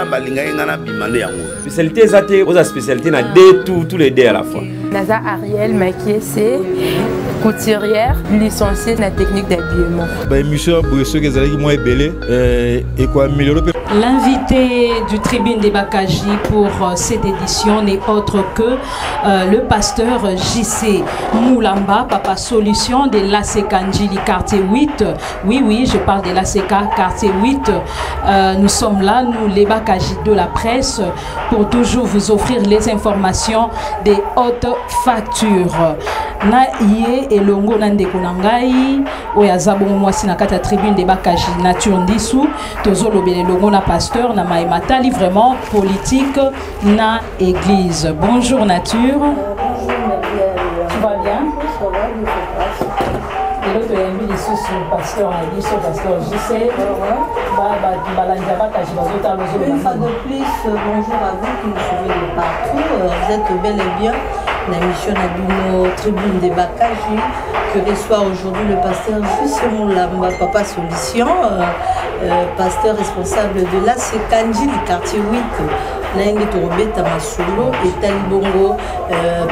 nzamba linga ngana bimande yango. Spécialité ça te aux spécialités na deux tous les deux à la fois. Naza Ariel Makiese, couturière, licenciée dans la technique d'habillement. Émission Bressoy qui est moins belé et quoi améliorer. L'invité du Tribune des Bakaji pour cette édition n'est autre que le pasteur JC Moulamba, Papa Solution de l'ACK Njili quartier 8. Oui, je parle de l'ACK quartier 8. Nous sommes là, nous les Bakaji de la presse, pour toujours vous offrir les informations des hautes factures. Na iye elongo nandeko nangai oyazabu mwasi na kata Tribune des Bakaji nature ndisu tozolobele longo na pasteur na maïmatali vraiment politique na église. Bonjour Nature. Tu vas bien? Et l'autre est mis ici sur le pasteur a dit sur pasteur JC. Une fois de plus, bonjour à vous qui nous suivez de partout. Vous êtes bel et bien la mission de notre Tribune des Bakaji que reçoit aujourd'hui le pasteur JC Moulamba, Papa Solution, pasteur responsable de l'ACK Njili quartier 8. Naingi Torobeta Masolo et Talibongo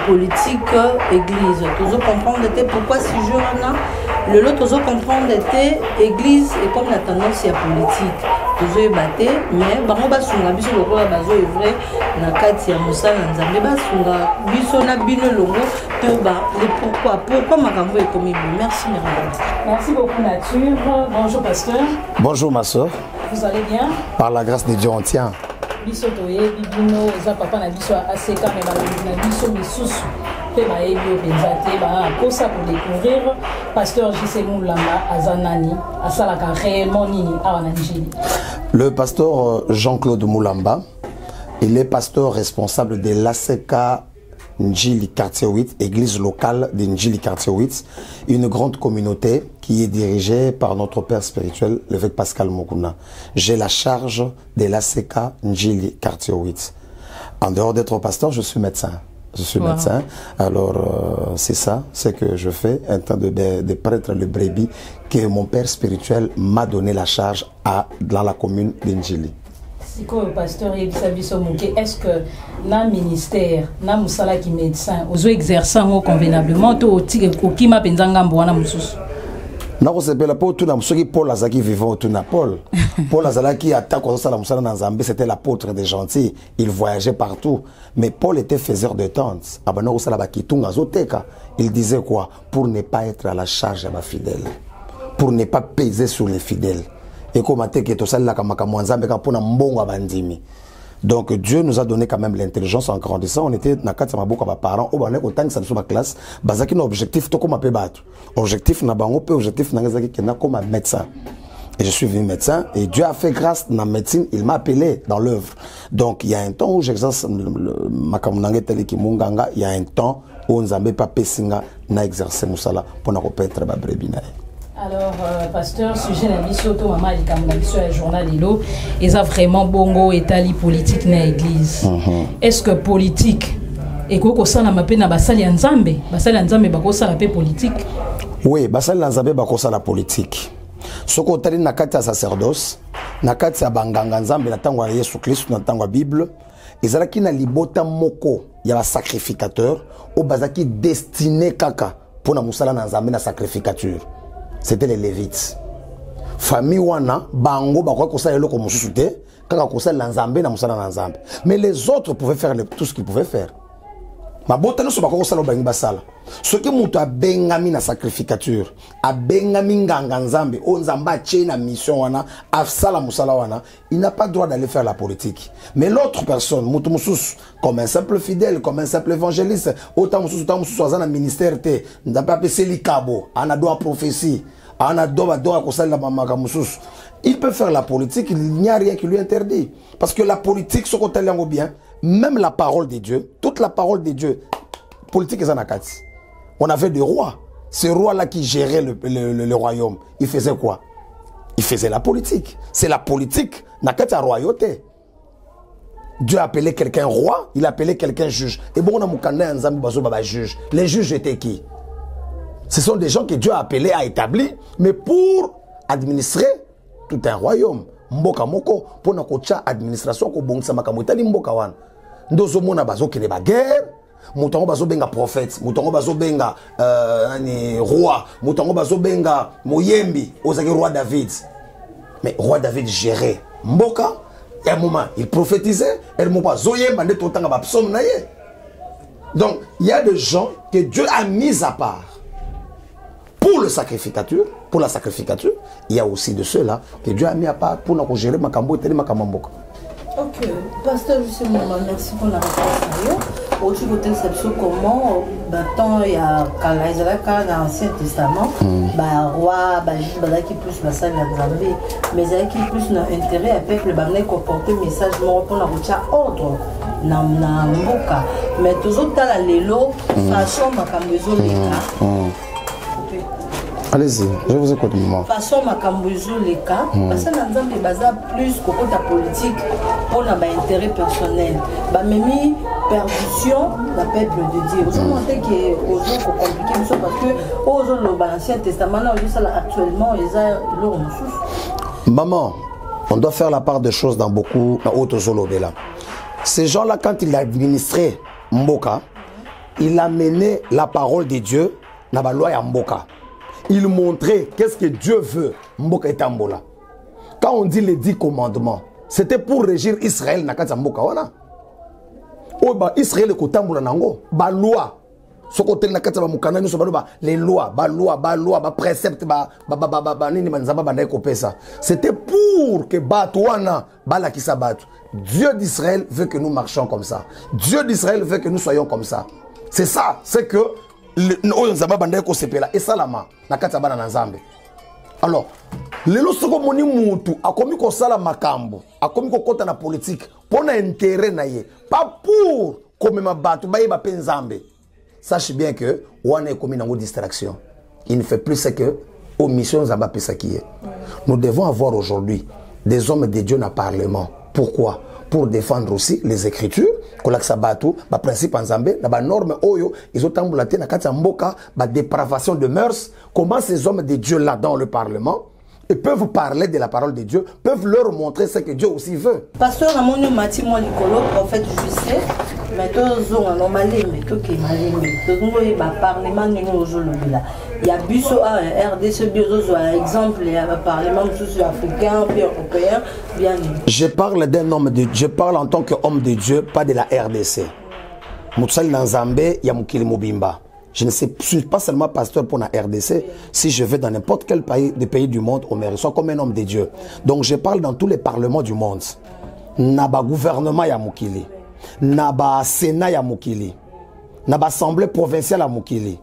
politique église. Tous comprendre pourquoi si jeune le lot tous comprendre église et comme la tendance est politique. Tous batté mais bango basunga biso lokola bazo evre na kati ya mosala nzambe basunga biso na bino longo to ba le pourquoi makambo est comme merci merci beaucoup Nature. Bonjour pasteur. Bonjour ma soeur. Vous allez bien? Par la grâce de Dieu on tient. Biso toye bibino za papa na biso ACK mais na biso misusu pe ba ebio benzate ba kosa pour découvrir pasteur JC Moulamba azanani asalaka réellement nini awana Njili. Le pasteur Jean-Claude Moulamba, il est pasteur responsable de l'ACK Njili quartier 8, église locale de Njili quartier 8, une grande communauté qui est dirigée par notre père spirituel, l'évêque Pascal Mokuna. J'ai la charge de l'ACK Njili quartier 8. En dehors d'être pasteur, je suis médecin. Je suis médecin, alors c'est ça, c'est que je fais, un temps de prêtre le brebis, que mon père spirituel m'a donné la charge dans la commune d'Njili. Si le pasteur est-ce que dans le ministère, dans le musala qui médecin, vous exercez convenablement, ou qui m'a pensé non, c'est pas pour tout le monde. Paul Azaki vivant autour de Paul. Paul Azaki attaque c'était l'apôtre des gentils. Il voyageait partout. Mais Paul était faiseur de tentes. Il disait quoi? Pour ne pas être à la charge de ma fidèle. Pour ne pas peser sur les fidèles. Et comme donc Dieu nous a donné quand même l'intelligence en grandissant. On était dans quatre beaucoup de parents. On est content que ça soit ma classe. Bazaki nos objectifs, tout comme un peu battre. Objectif n'a pas objectif n'a comme un médecin. Et je suis venu médecin et Dieu a fait grâce dans la médecine. Il m'a appelé dans l'œuvre. Donc il y a un temps où j'exerce ma kamunange tele ki munganga. Il y a un temps où on n'avait pas pesinga na exercer musala pour na repetre ba brebina. Alors, pasteur, sujet la mission, maman, le journal Lilo, ils ont vraiment bongo étali politique dans l'église. Est-ce que politique et quoi ça n'a pas na basali nzambe bako ça la paix politique? Oui, basali nzambe bako ça la politique. Ce qu'on t'a dit na kati ya sacerdoce, na kati ya banganga nzambe na tango ya Yesu Christ na tango ya Bible, ezalaki na libota moko ya ba sacrificateur au bazaki destiné kaka pour na musala na nzambe na sacrificature. C'était les Lévites. Famille wana bango bakwa kosa eloko mususu te kaka kosa lanzambe na musala na nzambe. Mais les autres pouvaient faire tout ce qu'ils pouvaient faire. Ma bota no so bakwa kosa lo bangi basala. Ce que muto a bengami na sacrificature, a bengami nganga nzambe, o nzamba che na mission wana, afsala musala wana, il n'a pas le droit d'aller faire la politique. Mais l'autre personne, muto mususu, comme un simple fidèle, comme un simple évangéliste, autant mususu azana ministère te, n'apa pe selikabo, ana doa prophétie, ana doa kosala mamaka mususu. Il peut faire la politique, il n'y a rien qui lui interdit. Parce que la politique, ce qu'on t'a bien, même la parole de Dieu, toute la parole de Dieu, politique est en akati. On avait des rois. Ces rois-là qui géraient le royaume, ils faisaient quoi? Ils faisaient la politique. C'est la politique, n'a qu'à la royauté. Dieu a appelé quelqu'un roi, il a appelé quelqu'un juge. Et bon, on a un juge. Les juges étaient qui? Ce sont des gens que Dieu a appelés, a établis, mais pour administrer tout un royaume. mboka moko pona kocha administration ko bongisa makambo etali mboka wana ndozo mona bazokende ba guerre mutango bazobenga prophète mutango bazobenga roi mutango bazobenga moyembi ozaki roi David mais roi David gérait mboka et à un moment il prophétisait et le moment zoyemba nde totanga ba psaume na ye. Donc il y a des gens que Dieu a mis à part pour le sacrificature, pour la sacrificature. Il y a aussi de ceux-là que Dieu a mis à part pour nous gérer makambo et makambo. Ok, pasteur justement, merci pour la réponse. Au-dessus de cette comment, tant il y a dans l'Ancien Testament, roi, juge, qui plus la salle d'Azambé, mais qui plus intérêt à peuple, qui comporter message pour la ordre. Na mboka mais toujours dans la lelo façon makambezo leka. Allez-y, je vous écoute maman. Façon makambezo leka parce que dans Nzambe baza plus côté ta politique pour na intérêt personnel. Ba memi perdition la peuple de Dieu. Vous montrez que aujourd'hui faut compliquer ça parce que aujourd'hui l'Ancien Testament là ça actuellement ils ont leur maman, on doit faire la part des choses dans beaucoup dans autres zolobé là. Ces gens-là, quand il administrait Mboka, il amenait la parole de Dieu dans la loi à Mboka. Il montrait qu'est-ce que Dieu veut. Mboka est Ambola. Quand on dit les 10 commandements, c'était pour régir Israël dans Mboka. Israël est Ambola nango. Ba loi. Ce côté na kata ba mukana ni so ba les lois, ba préceptes c'était pour que batouana bala ki sabatu. Dieu d'Israël veut que nous marchions comme ça. Dieu d'Israël veut que nous soyons comme ça. C'est ça, c'est que et salama na kata bana na Nzambe. Alors, lelo soko moni mutu akomi ko sala makambo, akomi ko kota na politique, pona intérêt na ye, pas pour comme ma batu ba yeba pe Nzambe. Sache bien que on est comme une distraction. Il ne fait plus ce que omission Nzamba Pesakiye. Nous devons avoir aujourd'hui des hommes de Dieu dans le Parlement. Pourquoi? Pour défendre aussi les Écritures, que l'Aksabatu, le principe en Zambé, la norme Oyo, ils ont tambulaté dans la Mboka, la dépravation de mœurs. Comment ces hommes de Dieu là dans le Parlement ils peuvent parler de la parole de Dieu, peuvent leur montrer ce que Dieu aussi veut. Pasteur Amonio Mati Molikolo, prophète Jusé, mais tous ont normalé, mais tout qui est malé, tout le monde est parlement il y a Busso RDC Biozo, exemple, il y a parlement africain, bien européen, bien. Je parle d'un homme de Dieu, je parle en tant qu'homme de Dieu, pas de la RDC. Moutsal Nanzambé, Yamukili Mobimba. Je ne suis pas seulement pasteur pour la RDC. Si je vais dans n'importe quel pays, des pays du monde, on me reçoit comme un homme de Dieu. Donc je parle dans tous les parlements du monde. Naba gouvernement Yamukili, Naba Sénat Yamukili, Naba Assemblée provinciale Yamukili.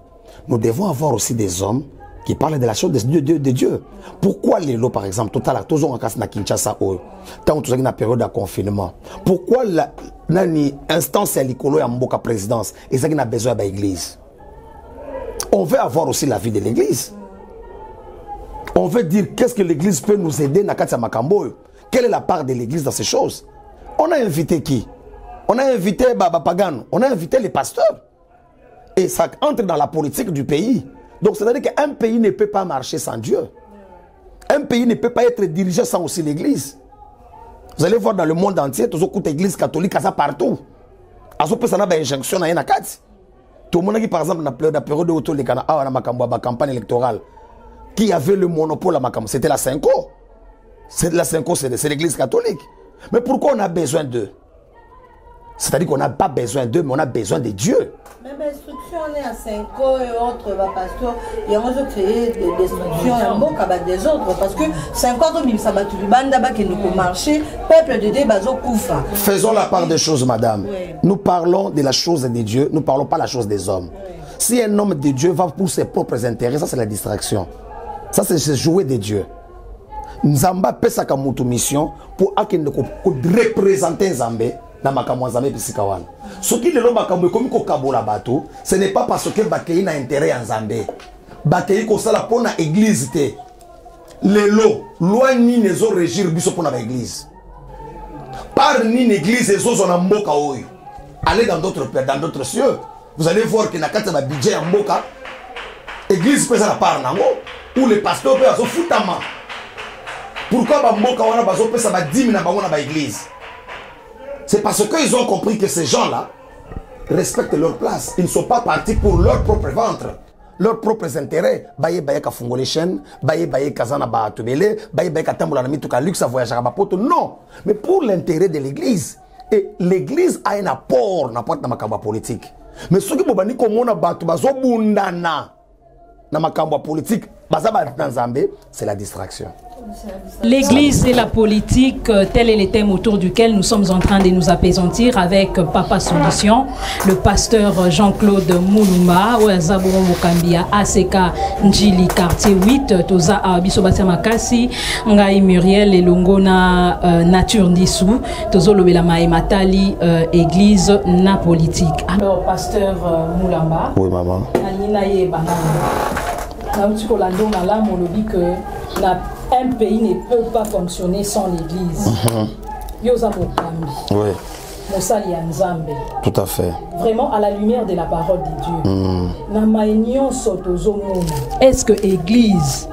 Nous devons avoir aussi des hommes qui parlent de la chose de Dieu. Pourquoi les lots, par exemple, total, toujours en casse na Kinshasa, tant que la période de confinement. Pourquoi l'instance à l'icolo et Mboka présidence, et ça qui a besoin de l'église. On veut avoir aussi la vie de l'église. On veut dire qu'est-ce que l'église peut nous aider dans Katia Makambo. Quelle est la part de l'église dans ces choses? On a invité qui? On a invité Baba Pagan, on a invité les pasteurs. Et ça entre dans la politique du pays. Donc c'est-à-dire qu'un pays ne peut pas marcher sans Dieu. Un pays ne peut pas être dirigé sans aussi l'église. Vous allez voir dans le monde entier, tous les églises catholiques, ça partout. À ce point, ça a une injonction à Yanakati. Tout le monde qui, par exemple, dans la période où les la campagne électorale, qui avait le monopole à Makambo, c'était la Cinco. C'est la Cinco, c'est l'église catholique. Mais pourquoi on a besoin d'eux? C'est-à-dire qu'on n'a pas besoin d'eux, mais on a besoin de Dieu. Même instruction, on est à 5 ans et autres, pasteur. Il y a un créé des instructions, bon, des autres. Parce que 5 ans, ça va tout le monde qui nous marcher, peuple de Dieu, bazo koufa. Faisons la part des choses, madame. Oui. Nous parlons de la chose de Dieu, nous ne parlons pas de la chose des hommes. Oui. Si un homme de Dieu va pour ses propres intérêts, ça c'est la distraction. Ça c'est jouer de Dieu. Nzamba pesa kamutu mission pour représenter Nzambé. Ce qui est le ce n'est pas parce que Bakei n'a intérêt en Zambé. Bakei ko sala pona église te. Les lots, loi ni ne zo régir biso pona église. Par ni une église et zo na mboka oyo. Allez dans d'autres cieux. Vous allez voir que na kata ba budget en mboka. Église peut ça la part nango ou les pasteurs peut zo futama. Pourquoi Bamboka wana bazopesa ba 10 000 na bango na ba église? C'est parce qu'ils ont compris que ces gens-là respectent leur place. Ils ne sont pas partis pour leur propre ventre, leurs propres intérêts. Baye baye ka fungole chaîne, baye baye kazana ba tobele, baye baye ka tambola na mituka luxe à voyager à bapoto. Non, mais pour l'intérêt de l'église. Et l'église a un apport n'importe dans makamba politique. Mais ceux qui bobani komona batu bazo bundana na makamba politique, bazaba dans Zambé, c'est la distraction. L'église et la politique, tel est le thème autour duquel nous sommes en train de nous apaisantir avec Papa Solution, le pasteur Jean-Claude Moulumba, Ouazaboro Mokambia, ACK Njili, quartier 8, Toza Abisobasa Makasi, Ngai Muriel et Longona Nature Ndissou, Tozo Lobela Matali, église na politique. Alors, pasteur Moulamba, oui, maman. Alinaye Banana, un pays ne peut pas fonctionner sans l'église. Yoza Mokambi. Oui. Mosali Nzambe. Tout à fait. Vraiment à la lumière de la parole de Dieu. Est-ce que l'église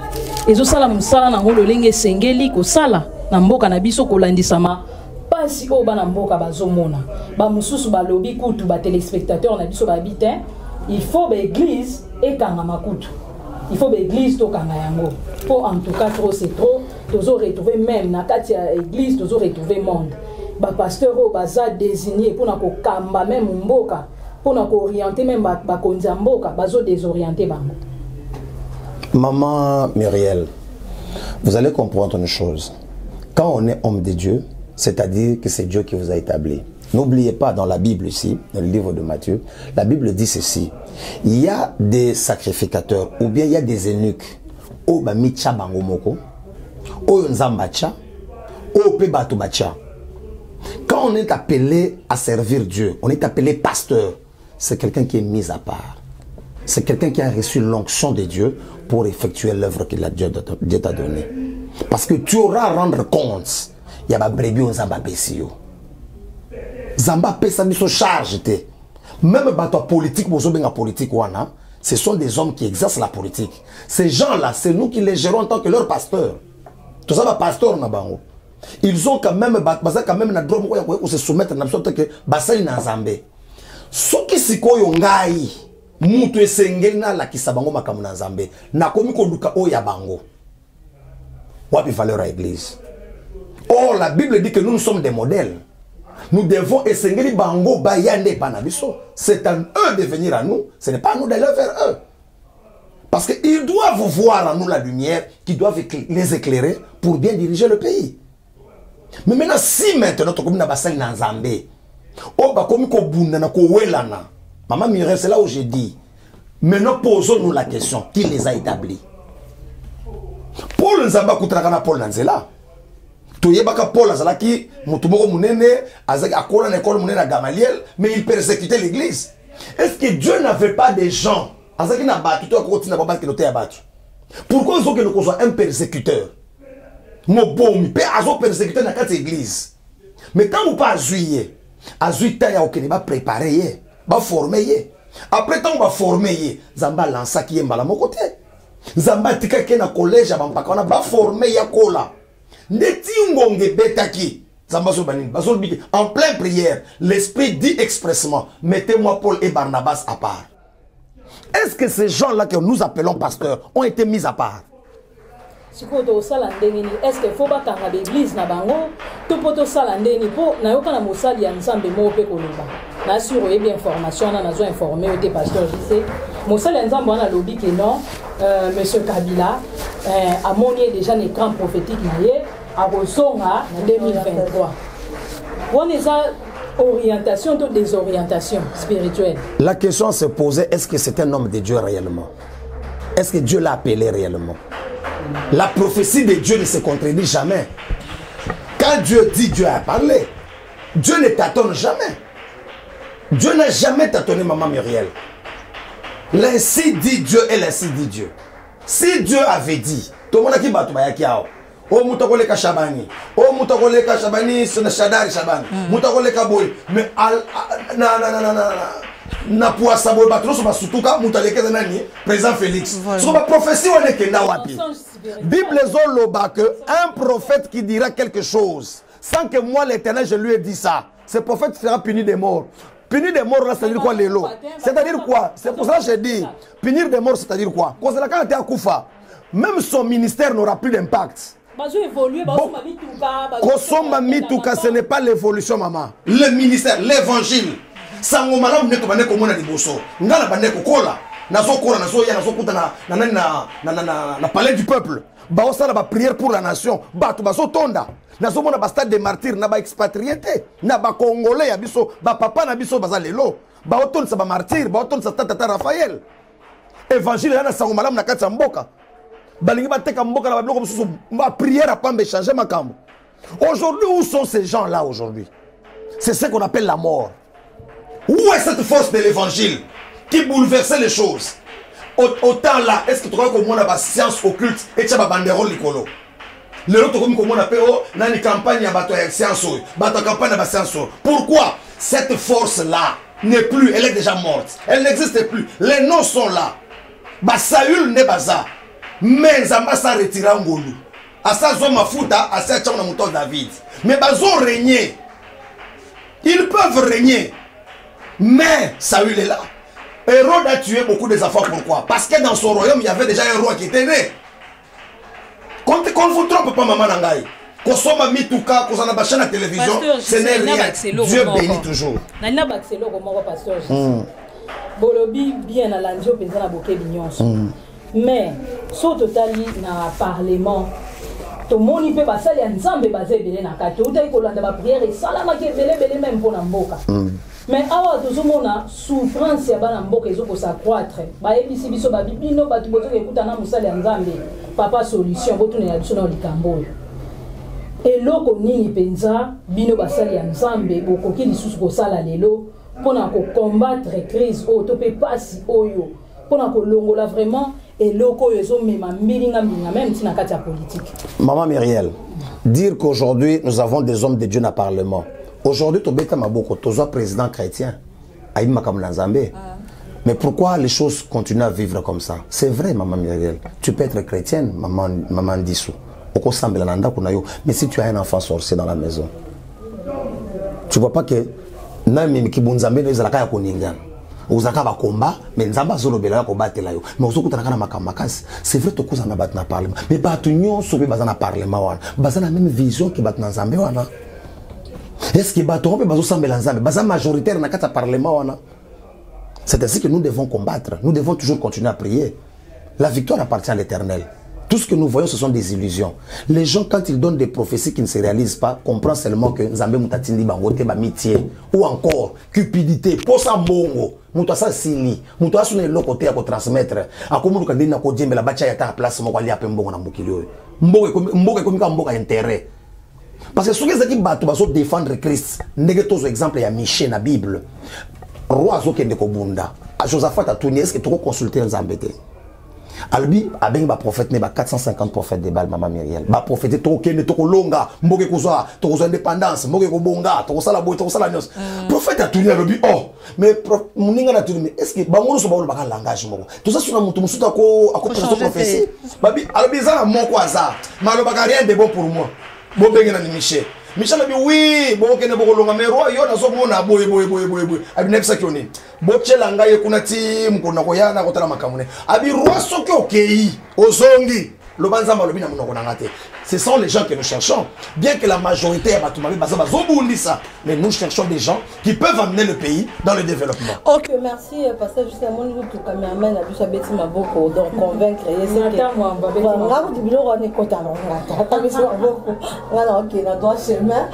ezosala musala na ngolo lenge sengeli ko sala na mboka na biso ko landisama pasi o bana mboka bazomona ba mususu ba lobi kutu ba téléspectateurs na biso ba bitin il faut ba église et kanga makutu. Il faut que l'église to kanga yango. Pour en tout cas trop c'est trop. Tozo retrouver même na kati ya église tozo retrouver monde. Ba pasteur o baza désigné pour na ko kamba même mboka, pour na ko orienter même ba konza mboka, bazo désorienter bango. Maman Muriel, vous allez comprendre une chose. Quand on est homme de Dieu, c'est-à-dire que c'est Dieu qui vous a établi. N'oubliez pas dans la Bible ici, dans le livre de Matthieu, la Bible dit ceci. Il y a des sacrificateurs ou bien il y a des eunuques. O ba micha bango moko, o nzambacha, o pe bato bacha. Quand on est appelé à servir Dieu, on est appelé pasteur. C'est quelqu'un qui est mis à part. C'est quelqu'un qui a reçu l'onction de Dieu pour effectuer l'œuvre que Dieu t'a donnée. Parce que tu auras à rendre compte. Il y a des brebis au Zamba Bessio. Zamba pesa miso charge te. Même bato politique, ce sont des hommes qui exercent la politique. Ces gens-là, c'est nous qui les gérons en tant que leurs pasteurs. Tout ça, pasteur na bango. Ils ont quand même na droit de se soumettre à sorte que basai na Zambé. Soki sikoyo ngai mutu esengeli na la kisabango makamu na Zambé. Na komi ko luka o ya bango. Wapi valeur à l'église. Or la Bible dit que nous sommes des modèles. Nous devons essayer bango bayande panabiso. C'est à eux de venir à nous. Ce n'est pas à nous d'aller vers eux. Parce qu'ils doivent voir en nous la lumière qui doivent les éclairer pour bien diriger le pays. Mais maintenant, si maintenant, tu as bassin dans Zambé, oh bah comme ko bunda na ko welana. Maman Muriel, c'est là où j'ai dit. Maintenant, posons-nous la question qui les a établis. Paul Nzamba kutraka Paul Nanzela. Toyebaka Paul azalaki mutumoko munene azaki akola na école munene à Gamaliel, mais il persécutait l'église. Est-ce que Dieu n'avait pas des gens azaki na batu to akoti na baba ki noté abatu? Pourquoi ils ont que nous soit un persécuteur? Mo bomi pe azo persécuteur na kati église. Mais quand vous pas juillet, azuita ya okene ba préparer, ba former. Après tant va former, Zamba lança qui est mbala mon côté. Zamba tika ke na collège abampaka on ba former ya kola. Neti ngonge betaki. Zamba so banini, baso biki en pleine prière, l'esprit dit expressement, mettez-moi Paul et Barnabas à part. Est-ce que ces gens-là que nous appelons pasteurs ont été mis à part? Est-ce qu'il faut pas que l'église na bango tout poto sala ndeni po na yoka na mosali ya nzambe mo pe koloba na sur bien formation na nazo informer au pasteur JC mosali ya nzambe na lobi que non monsieur Kabila a monié déjà les grands prophétiques na ye a rosonga en 2023 on est à orientation ou désorientation spirituelle. La question se posait, est-ce que c'est un homme de Dieu réellement? Est-ce que Dieu l'a appelé réellement? La prophétie de Dieu ne se contredit jamais. Quand Dieu dit, Dieu a parlé. Dieu ne tâtonne jamais. Dieu n'a jamais tâtonné maman Muriel. L'ainsi dit Dieu et l'ainsi dit Dieu. Si Dieu avait dit, tout le monde a dit, oh mutakole ka Shabani, oh mutakole ka Shabani, c'est Shadari Shabani, mutakole ka boy, mais na pour savoir battre sur ma sutuka mutaleke nani président Félix. Sur ma prophétie on est kenda wapi. Bible zoloba que un prophète qui dira quelque chose sans que moi l'Éternel je lui ai dit ça, ce prophète sera puni de mort. Punir des morts là, c'est-à-dire quoi les lots? C'est-à-dire quoi? C'est pour ça que je dis, punir des morts, c'est-à-dire quoi? Quand la carte est à Koufa, même son ministère n'aura plus d'impact. Kosomba Mitouka, ce n'est pas l'évolution, maman. Le ministère, l'évangile. Sango malam ne tobane ko mona liboso. Ngala bane ko kola. Nazo kola nazo ya nazo kuta na palais du peuple. Ba osala ba prière pour la nation. Ba to baso tonda. Nazo mona ba stade des martyrs na ba expatriété. Na ba congolais ya biso, ba papa na biso baza lelo. Ba oton sa ba martyr, ba oton sa tata Raphaël. Évangile na sango malam na kati mboka. Balingi ba teka mboka na ba bloko mususu ba prière à pambe changer makambo. Aujourd'hui où sont ces gens là aujourd'hui? C'est ce qu'on appelle la mort. Où est cette force de l'évangile qui bouleversait les choses? Autant là, est-ce que tu crois que moi, la science occulte et tu as banderole likolo? Le autre comme on appelle dans une campagne à science, campagne à science. Pourquoi cette force-là n'est plus, elle est déjà morte, elle n'existe plus. Les noms sont là. Saül n'est pas ça. Mais Zamba s'est retiré en Golu. À ça, Zoma Fouta, à ça, Tcham Mouton David. Mais ils régné. Ils peuvent régner. Mais Saül est là. Hérode a tué beaucoup des enfants. Pourquoi? Parce que dans son royaume, il y avait déjà un roi qui était né. Qu'on ne vous trompe pas, maman Nangaï. Qu'on soit mitouka, qu'on s'en a bâché à la télévision, ce n'est rien. Dieu bénit toujours. Nana Baxelo, comment va pasteur? Bolobi bien à l'andio, mais à bouquet d'union. Mais, saut totali na parlement. Tout le monde peut passer à ensemble basé belé na kato. Tout est collant de la prière et salama qui est belé même pour l'amboka. Mais awa tozomona souffrance ya bana mboka ezoko s'accroître. Ba ebisi biso ba bibino ba tuboto ekuta na musala ya Nzambe. Papa solution botune ya biso na likambo. Eloko nini penza bino basali ya Nzambe bokoki lisusu ko sala lelo pona ko combattre crise o to pe pasi oyo. Pona ko longola vraiment eloko ezo mema milinga même tina kati ya politique. Maman Myriel, dire qu'aujourd'hui nous avons des hommes de Dieu dans le parlement. Aujourd'hui, tu es président chrétien. Mais pourquoi les choses continuent à vivre comme ça? C'est vrai, maman Myriel. Tu peux être chrétienne, maman Dissou. Mais si tu as un enfant sorcier dans la maison, tu ne vois pas que Uzaka combat, mais Nzamba zolo bela ko batela yo. Mais ozoku tanaka makamakazi. C'est vrai to koza na bat na parlement. Mais batu nyonso be bazana parlement wana. Bazana même vision ki bat na Nzambe wana. Est-ce que bato pe bazo sambela Nzambe? Bazana majoritaire na kata parlement wana. C'est ainsi que nous devons combattre. Nous devons toujours continuer à prier. La victoire appartient à l'Éternel. Tout ce que nous voyons, ce sont des illusions. Les gens, quand ils donnent des prophéties qui ne se réalisent pas, comprennent seulement que Nzambe Moutatindi Bangote Bamitié, ou encore cupidité, posa mbongo, Moutassa Sili, Moutassa ne lokote à transmettre, à comment nous candidats ko djembe la bacha ya ta place mo kwali apé mbongo na mbokilio. Mbongo komika mbongo intérêt. Parce que ceux qui battent baso défendre Christ, négatif exemple ya Michée na Bible. Roi Zokende ko bunda. A Josaphat a tourné, est-ce que tu peux consulter Nzambe te? Albi a bien ba prophète ne ba 450 prophètes de Baal maman Myriel ba prophète to kende to longa mboke kozwa to kozwa indépendance mboke ko bonga to sala boy to sala nyos prophète a tourné albi oh mais muninga na tourné est-ce que bangono so ba lo ba langage moko to ça suna mutu musuta ko akopesa prophétie babi albi za moko aza malo ba rien de bon pour moi bo bengena ni Michel Michel a dit oui, bon kene boko longa mais roi yo na so mona boy abi nepsa kioni bo chelanga ye kuna team kuna ko yana ko tala makamune abi roi soki okei ozongi lo banzamba lo bina munoko na ngate. Ce sont les gens que nous cherchons. Bien que la majorité a ça, mais nous cherchons des gens qui peuvent amener le pays dans le développement. Ok, merci. Parce que justement, nous tout cameraman a pu s'abaisser ma beaucoup, donc convaincre. Voilà, ok, on doit chemin.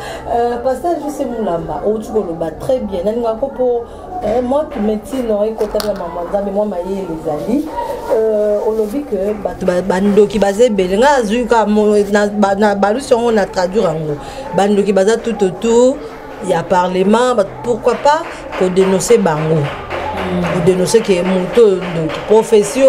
Parce que je sais Moulamba, au Tchoukolomba, très bien. Moi qui me dis l'oreille côté de la maman, mais moi, maillé les alliés. On a vu que bando qui basé Belenga, Zuka, na balusion on a traduit en gros. Bando qui basé tout autour, il y a parlement, pourquoi pas qu'on dénoncer Bango. dénoncer que monto donc prophétie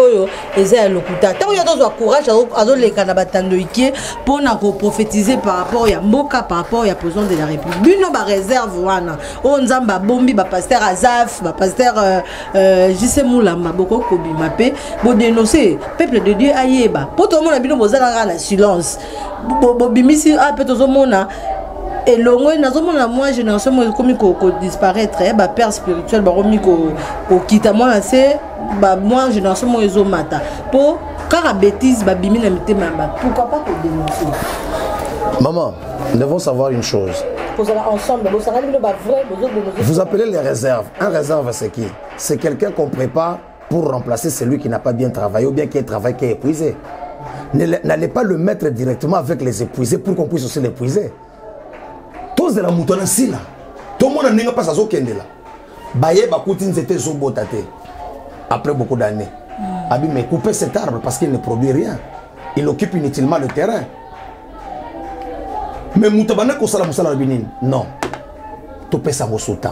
eza lokuta tant il y a d'autres courage azo les kanabatan ikie pour na prophétiser par rapport ya mboka par rapport ya président de la République bino ba réserve wana o nzamba bombi ba pasteur Azaf ba pasteur JC Moulamba boko kobima pe bo dénoncer peuple de Dieu ayeba pour tout le monde bino bozala na silence bo bimisi a peut to mona et longo nazomona moi génération moi comme ko disparaître ba père spirituel ba romi ko kita moi c'est ba moi génération moi ezomata pour car bêtise ba bimi na mitema ba pourquoi pas ko dénoncer. Maman, nous devons savoir une chose. Ensemble, vous appelez les réserves. Un réserve, c'est qui? C'est quelqu'un qu'on prépare pour remplacer celui qui n'a pas bien travaillé ou bien qui travaille, qui est épuisé. N'allez pas le mettre directement avec les épuisés pour qu'on puisse aussi l'épuiser. Tous de la moutonna si là. Tout le monde n'a pas sa zokende là. Baye Bakoutine c'était zobotate. Après beaucoup d'années. Abi mais couper cet arbre parce qu'il ne produit rien. Il occupe inutilement le terrain. Mais Moutabana Kosala Moussala Binin, non. Tu pèses ça au sultan.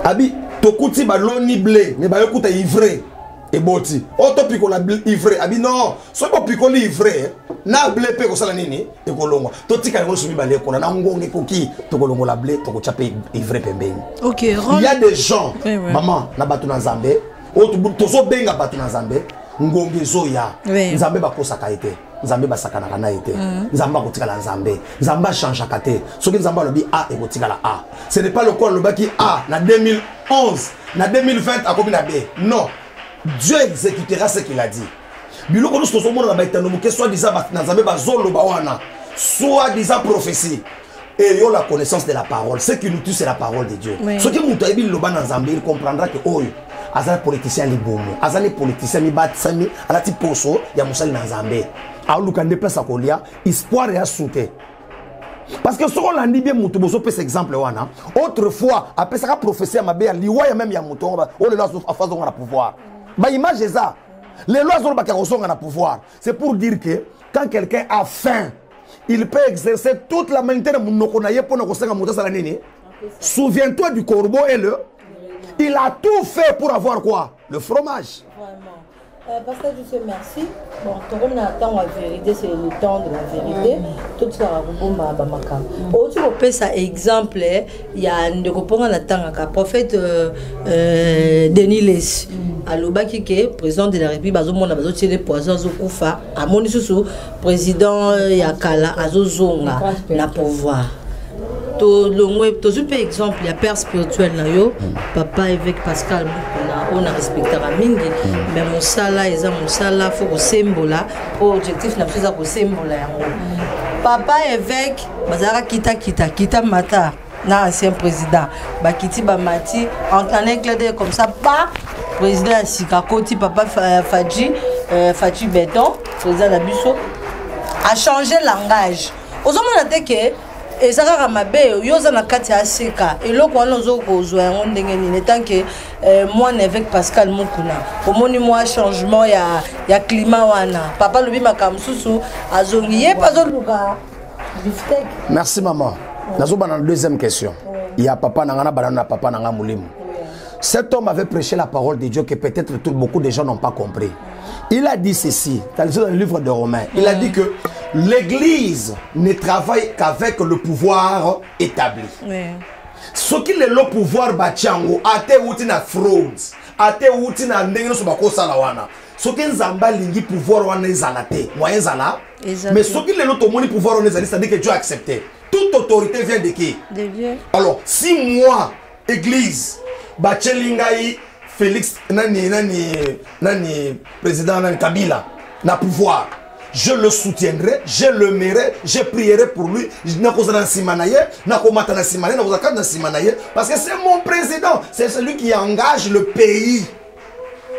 Abi, tu coûtes baloni blé, mais tu coûtes ivré. Et boti. Oh, tu picoles la ivré. Abi, non. Ce n'est pas picoler ivré. Na blé pe Kosala Nini, et Kolongo. Tu t'y calmes sur balé, qu'on a un gong et coquille. Tu Kolongo la blé, tu coupes ivré pembeni. Ok, il y a des gens, maman, na batu na Zambé. Oh, tu so benga batu na Zambé. Ngombe zoya. Zambé bakosa kaite. Nzambe basakana kana ete nzamba kotikala nzambe nzamba change kate soki nzamba lobi a et kotikala a ce n'est pas le corps le baki a na 2011 na 2020 akobi na b non Dieu exécutera ce qu'il a dit biloko nous sommes na baitano muke soit disant nzambe bazolo bawana soit disant prophétie et yo la connaissance de la parole ce qui nous tue c'est la parole de Dieu soki muto ebi loba na nzambe il comprendra que oyo azali politicien libomo azali politicien mi batsami alati poso ya musali na nzambe a lukande pesa kolia espoir ya souté parce que ce qu'on a dit bien mutu bozo pesa exemple wana autrefois après ça prophétie mabe liwa ya même ya mutu on le lance à façon on a pouvoir ba image ça les lois ont ba karoso on a pouvoir c'est pour dire que quand quelqu'un a faim il peut exercer toute la main de munoko na ye pona ko senga mutu sala nini souviens-toi du corbeau et le il a tout fait pour avoir quoi? Le fromage. Vraiment. Pasteur, je te remercie. Bon, tu as temps la vérité, c'est le temps de la vérité. Tout ça, tu peux ça exemple, il y a un de prophète Denis Les. Aloba qui est président de la République, bazo na bazo tirer poison zo kufa. Amoni susu président Yakala azozonga na pouvoir. Tu as exemple, il y a père spirituel, papa évêque Pascal, on a respecté la mingi, mais mon sala, il faut que symbole, objectif, il faut que symbole. Papa évêque, Bazara kita mata, na ancien président, Bakiti Bamati, en tant que comme ça, pas président Sikakoti, papa Fadji Béton, président Labusso, a changé le langage. Aux hommes, on a dit que et ça a mabe yoza na kati ya seka eloko wana ozokozwa yango ndenge nini tant que moi avec Pascal Mukuna omoni moi changement ya climat wana papa lobi makamsusu azongi ye pazoluka biftek. Merci maman. Nazo bana deuxième question. Il y a papa nangana banana papa nanga mulimu. Cet homme avait prêché la parole de Dieu que peut-être beaucoup de gens n'ont pas compris. Il a dit ceci, dans le livre de Romains, il a dit que l'Église ne travaille qu'avec le pouvoir établi. Ce qui est le pouvoir bachango, ate outi na fraude, ate outi na ndenge so bakosa la wana. Ce qui nzamba lingi pouvoir wana ezalate, moyen zala. Mais ce qui est l'autre moni pouvoir wana ezali, c'est-à-dire que Dieu a accepté. Toute autorité vient de qui? De Dieu. Alors, si moi, Église, bachelingai Félix nani président nani Kabila na pouvoir, je le soutiendrai, je le mènerai, je prierai pour lui, parce que c'est mon président, c'est celui qui engage le pays,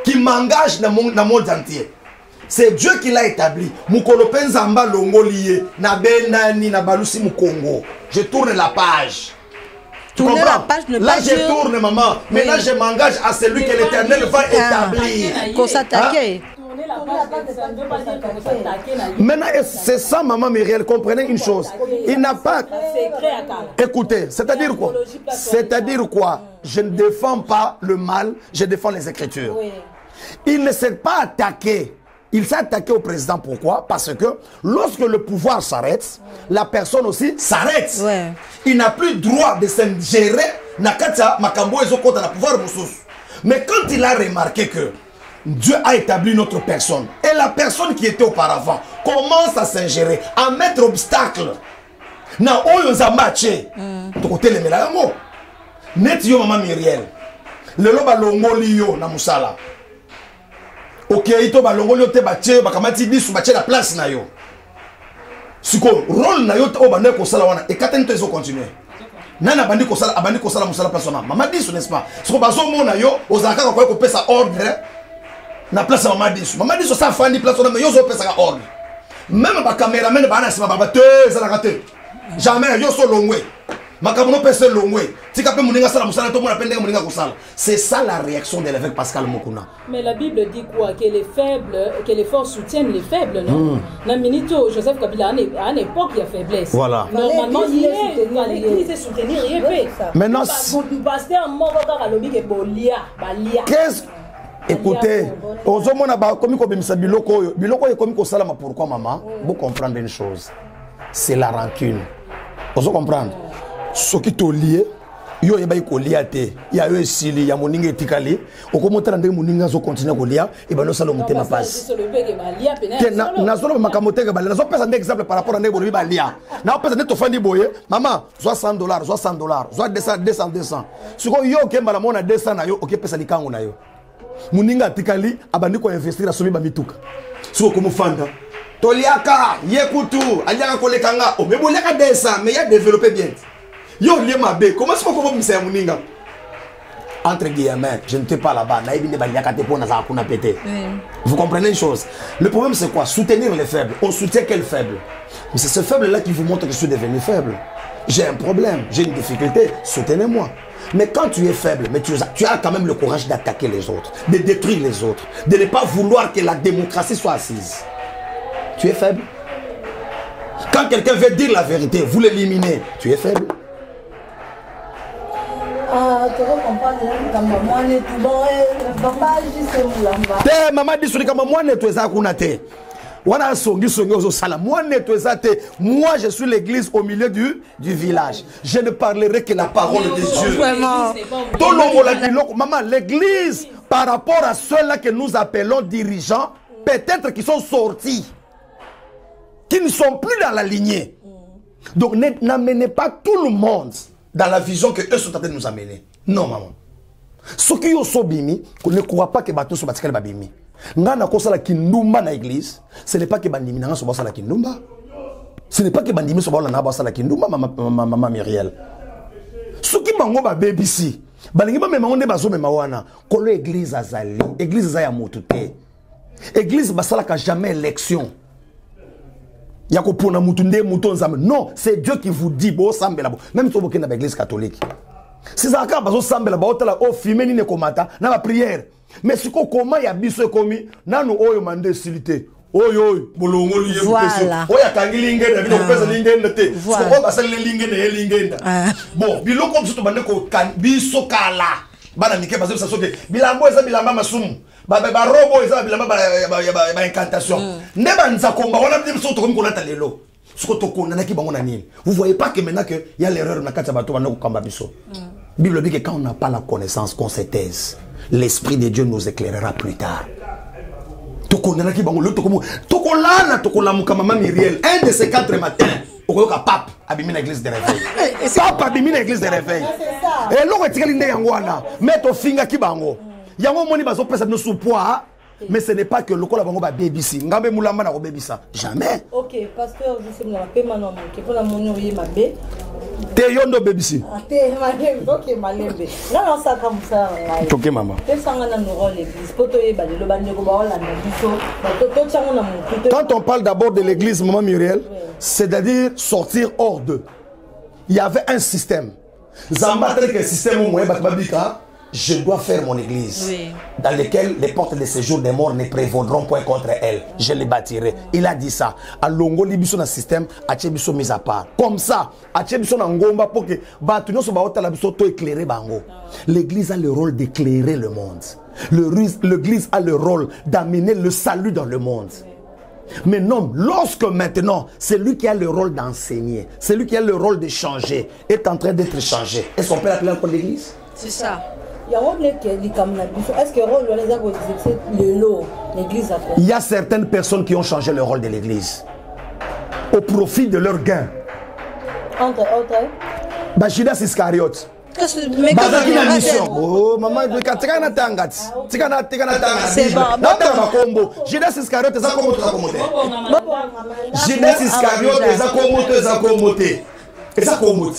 qui m'engage dans le monde entier. C'est Dieu qui l'a établi. Mukolo penzamba longolié na benani na balusi mukongo. Je tourne la page. Tu comprends? Là je tourne maman. Maintenant je m'engage à celui que l'Éternel va établir. Qu'on s'attaque. Maintenant, c'est ça, maman Myriel, comprenez une chose. Il n'a pas... Écoutez, c'est-à-dire quoi? C'est-à-dire quoi? Je ne défends pas le mal, je défends les Écritures. Il ne s'est pas attaqué. Il s'est attaqué au président. Pourquoi? Parce que lorsque le pouvoir s'arrête, la personne aussi s'arrête. Il n'a plus droit de s'ingérer. Nakata Makambo et Zoko dans le pouvoir. Mais quand il a remarqué que Dieu a établi une autre personne, et la personne qui était auparavant commence à s'ingérer, à mettre obstacle, na oyoza matché, to côté les mélango, net yo maman Myriel, le loba longoli yo na musala. Ok, ito ba longoli te bache, bakamati bisu bache la place na yo. Siko rôle na yo te oba ne ko sala wana, et katento ezo continuer. Nana abandi ko sala musala place wana. Maman dit n'est-ce pas? Siko bazo mona yo, ozaka ko ko pesa ordre. Na place maman dit ça fandi place wana, mais yo zo pesa ordre. Même ba caméraman ba na sima ba te za raté. Jamais yo so longwe. Makamono pesa longwe. Tika pe muninga sala musala to mona pende muninga ko sala. C'est ça la réaction de l'évêque Pascal Mokuna. Mais la Bible dit quoi? Que les faibles, que les forts soutiennent les faibles, non? Na minito Joseph Kabila à une époque il y a faiblesse. Voilà. Normalement l'église est soutenir et maintenant pasteur moko ka lobi ke bolia balia. Qu'est-ce écoutez, ozomona ba komi ko bimisa biloko e komi ko salama pourquoi maman? Vous comprendre une chose. C'est la rancune. Vous comprendre? Ce qui te lié, yo e ba ko liate, ya yo esili ya moninga etikali, okomotana ndenge moninga zo continuer ko lia e ba no sala mutema passe. Na zolo makamoteka ba na zo pesa ndenge exemple par rapport à ndenge bolobi ba lia. Na pesa ndenge to fandi boye, maman, $60, $200, 200. Siko yo kemba la mona 200 na yo, ok pesa likango na yo. Muninga tikali abandi ko investir asomi ba mituka. Siko komo fanda. Toliaka, yekutu, aliaka kolekanga, o meboleka 200 mais il a développé bien. Yo lié ma bé, comment est-ce qu'on peut me muninga? Entre guillemets, je ne t'ai pas là-bas, naïbine baliaka te pona za kuna pété. Vous comprenez une chose? Le problème c'est quoi? Soutenir les faibles. On soutient quel faible? Mais c'est ce faible là qui vous montre que je suis devenu faible. J'ai un problème, j'ai une difficulté, soutenez-moi. Mais quand tu es faible, mais tu as quand même le courage d'attaquer les autres, de détruire les autres, de ne pas vouloir que la démocratie soit assise. Tu es faible. Quand quelqu'un veut dire la vérité, vous l'éliminez, tu es faible. Maman dit sur les moi je suis l'église au milieu du village. Je ne parlerai que la parole de Dieu. Maman, l'église, par rapport à ceux-là que nous appelons dirigeants, peut-être qu'ils sont sortis, qui ne sont plus dans la lignée. Donc n'amenez pas tout le monde dans la vision que eux sont en train de nous amener. Non, maman. Ceux qui sont bimi, ne croient pas que bateau sont batikal babimi. Ngana ko sala kindumba na église, ce n'est pas que bandimi na so sala kindumba. Ce n'est pas que bandimi so na ba sala kindumba maman Myriel. Ceux qui bango ba BBC, balingi ba mema onde bazo mema wana, kolo église azali, église za ya mutu te. Église basala ka jamais élection. Yako pona mutu nde mutu nzambe. Non, c'est Dieu qui vous dit bo sambela bo. Même si vous êtes dans l'église catholique. Si ça ka bazo sambela ba otala o fimeni ne komata na la prière. Mais si ko koma ya biso komi nanu oyo mande silité. Oyo bolongo liye voilà. Oya kangi lingenda bino kopesa lingenda te. Ko basala lingenda ye lingenda. Bon, biloko biso to bande ko kan biso kala. Bana mike bazo sa soke. Bilambo eza bilamba masumu. Ba robo eza bilamba ba incantation. Ndeba nzakomba wana biso to komi kolata lelo. Vous voyez pas que maintenant qu'il y a l'erreur dans la bateau, Bible dit que quand on n'a pas la connaissance, qu'on se taise, l'Esprit de Dieu nous éclairera plus tard. Un de ces 4 matins, pape abîme l'église de réveil. Pape abîme l'église de réveil. Et l'on retire l'indé yangwana, mettre au finger qui bango. Yango moni bazo pesa no sous-poids. Mais ce n'est pas que le col va baby. Ngambe moulamba na baby ça. Jamais. Ok, pasteur, je sais mon paiement non que pour la monnaie yé mabé. Te yondo baby si. Te malembe, ok malembe. Non ça comme ça. OK maman. Te sanga na no l'église. Poto yé ba le bande ko ba wala na biso. To tsango na mon. Quand on parle d'abord de l'église maman Myriel, c'est-à-dire sortir hors d'eux. Il y avait un système. Zamba tel que système au moyen babika. je dois faire mon église, dans laquelle les portes de séjour des morts ne prévaudront point contre elle. Je les bâtirai. Il a dit ça. À Longo, libiso dans système, à Tchebiso mis à part. Comme ça, à Tchebiso dans Ngomba, pour que Batuno soit baota la biso to éclairer bango. L'église a le rôle d'éclairer le monde. L'église a le rôle d'amener le salut dans le monde. Mais non, lorsque maintenant, celui qui a le rôle d'enseigner, celui qui a le rôle de changer, est en train d'être changé, est-ce qu'on peut l'appeler encore l'église? C'est ça. Est-ce que l'église a... Il y a certaines personnes qui ont changé le rôle de l'église au profit de leur gain. Entre autres, Judas Iscariote. Oh maman, c'est bon. Judas Iscariote, ça comment Judas Iscariote, ça comment et ça comme